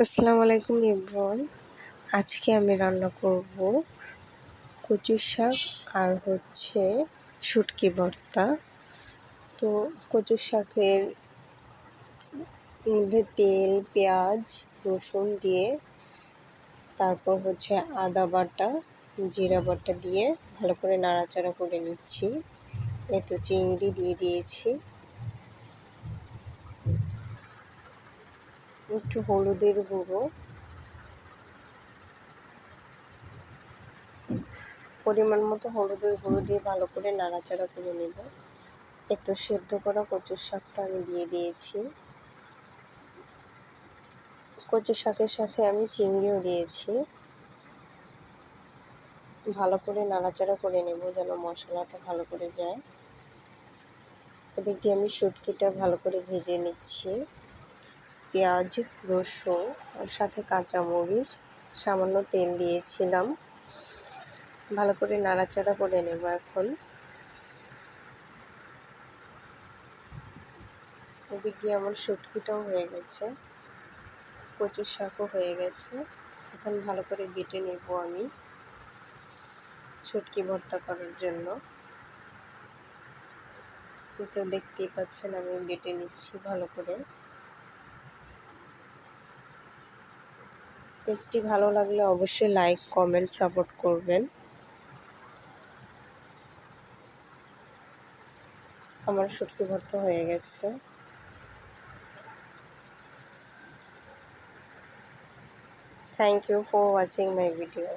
আসসালামু আলাইকুম এভরিওয়ান। আজকে আমি রান্না করব কচু শাক আর শুটকি ভর্তা। তো কচু শাকের মধ্যে তেল, পেঁয়াজ, রসুন দিয়ে তারপর আদা বাটা, জিরা বাটা দিয়ে ভালো করে নাড়াচাড়া করে নিচ্ছি। এতো চিংড়ি দিয়ে দিয়েছি, একটু হলুদের গুঁড়ো, পরিমাণ মতো হলুদের গুঁড়ো দিয়ে ভালো করে নাড়াচাড়া করে নেব। একটু সেদ্ধ করা কচুর শাকটা আমি দিয়ে দিয়েছি। কচু শাকের সাথে আমি চিংড়িও দিয়েছি। ভালো করে নাড়াচাড়া করে নেব যেন মশলাটা ভালো করে যায়। ওদিক দিয়ে আমি শুটকিটা ভালো করে ভেজে নিচ্ছি। পেঁয়াজ, রসুন আর সাথে কাঁচামরিচ, সামান্য তেল দিয়েছিলাম। ভালো করে নাড়াচাড়া করে নেব এখন। ওদিক দিয়ে আমার শুটকিটাও হয়ে গেছে, কচুর শাকও হয়ে গেছে। এখন ভালো করে বেটে নেব আমি শুটকি ভর্তা করার জন্য। তো দেখতেই পাচ্ছেন আমি বেটে নিচ্ছি ভালো করে। পেজটি ভালো লাগলে অবশ্যই লাইক, কমেন্ট, সাপোর্ট করবেন। আমার শুটকি ভর্তা হয়ে গেছে। Thank you for watching my video.